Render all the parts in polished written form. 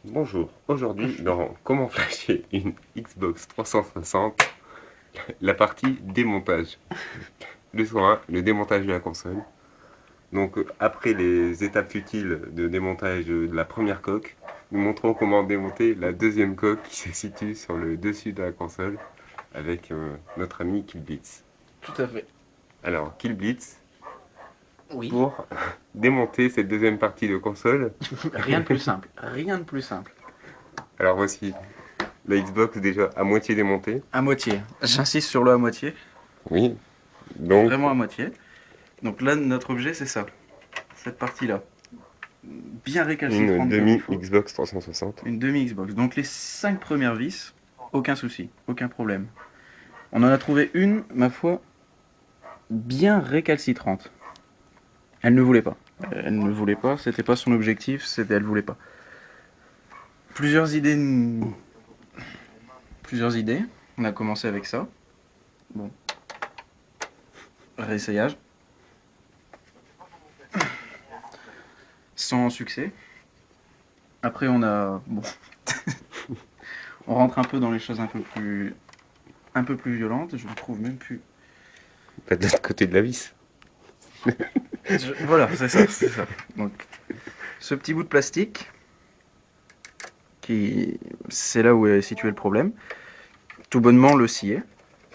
Bonjour, aujourd'hui dans Comment flasher une Xbox 360, la partie démontage. Leçon 1, le démontage de la console. Donc après les étapes futiles de démontage de la première coque, nous montrons comment démonter la deuxième coque qui se situe sur le dessus de la console avec notre ami Killblitz. Tout à fait. Alors Killblitz, Oui. pour démonter cette deuxième partie de console, Rien de plus simple. Rien de plus simple. alors voici la Xbox déjà à moitié démontée. À moitié. J'insiste sur le à moitié. Oui, donc Vraiment à moitié. Donc là, notre objet, c'est ça. Cette partie-là. Bien une récalcitrante comme il demi faut. Xbox 360. Une demi-Xbox. Donc les 5 premières vis, aucun souci. Aucun problème. On en a trouvé une, ma foi, bien récalcitrante. Elle ne voulait pas. Elle ne voulait pas. C'était pas son objectif. C'était elle voulait pas. Plusieurs idées. Plusieurs idées. On a commencé avec ça. Bon. Réessayage. Sans succès. Après, on a. Bon. On rentre un peu dans les choses un peu plus violentes. Je ne trouve même plus. Pas de l'autre côté de la vis. Voilà, c'est ça, c'est ça. Donc, ce petit bout de plastique, c'est là où est situé le problème. Tout bonnement le scier,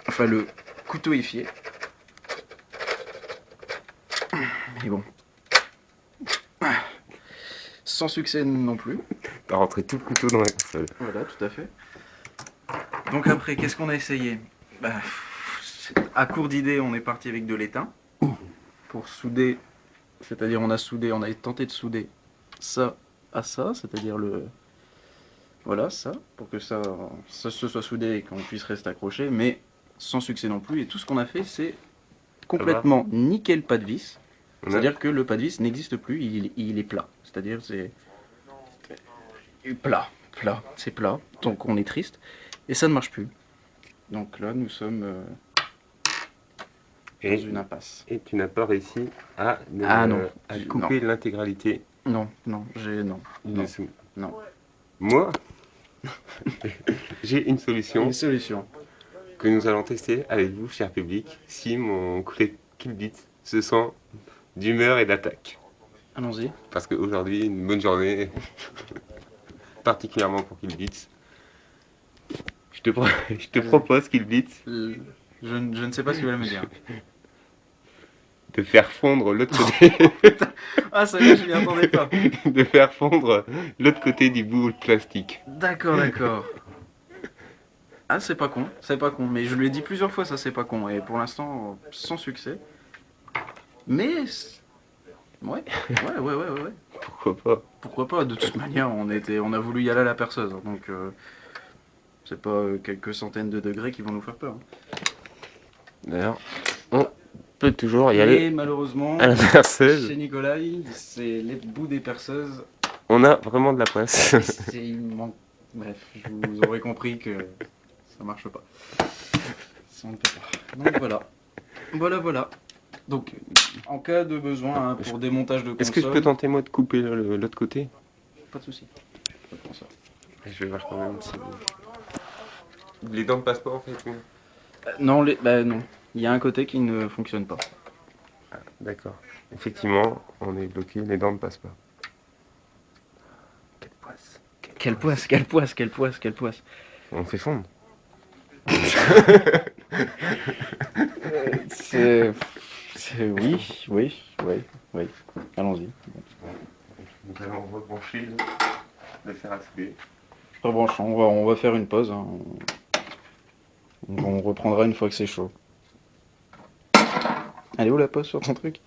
enfin le couteauifier. Et bon. Sans succès non plus. T'as rentré tout le couteau dans la console. Voilà, tout à fait. Donc après, qu'est-ce qu'on a essayé? Bah, à court d'idées, on est parti avec de l'étain pour souder, c'est-à-dire on a tenté de souder ça à ça, c'est-à-dire voilà, ça, pour que ça se soit soudé et qu'on puisse rester accroché, mais sans succès non plus. Et tout ce qu'on a fait, c'est complètement niquer le pas de vis. C'est-à-dire que le pas de vis n'existe plus, il est plat. C'est-à-dire c'est plat, c'est plat. Donc on est triste et ça ne marche plus. Donc là, nous sommes dans une impasse. Et tu n'as pas réussi à, Non, à couper l'intégralité non, dessous. non. Moi, j'ai une solution Une solution. que nous allons tester avec vous, cher public, si mon collègue Killblitz se sent d'humeur et d'attaque. Allons-y. Parce qu'aujourd'hui, une bonne journée, particulièrement pour Killblitz. Je te propose, Killblitz, Je ne sais pas ce qu'il va me dire. de faire fondre l'autre côté, Ah, ça y est, je m'y attendais pas. de faire fondre l'autre côté du bout de plastique. D'accord, d'accord. Ah, c'est pas con, mais je lui ai dit plusieurs fois ça, c'est pas con, et pour l'instant, sans succès. Mais, ouais. Pourquoi pas? Pourquoi pas, de toute manière, on a voulu y aller à la perceuse, donc c'est pas quelques centaines de degrés qui vont nous faire peur. D'ailleurs, on peut toujours y Mais aller malheureusement, à la perceuse. chez Nicolai, c'est les bouts des perceuses. On a vraiment de la place. Il manque. Bref, vous aurez compris que ça marche pas. Ça ne peut pas. Donc voilà. Donc, en cas de besoin hein, pour démontage de console. Est-ce que je peux tenter moi de couper l'autre côté? Pas de soucis. Pas pour ça. Je vais voir quand même si... Les dents ne passent pas en fait. Oui. Non, non. Il y a un côté qui ne fonctionne pas. Ah, d'accord. Effectivement, on est bloqué, les dents ne passent pas. Quelle poisse. Quelle poisse. On fait fondre. C'est. Oui. Allons-y. Nous allons rebrancher le fer à souder. Rebranchons, on va faire une pause. Hein. On reprendra une fois que c'est chaud. Elle est où la pause sur ton truc?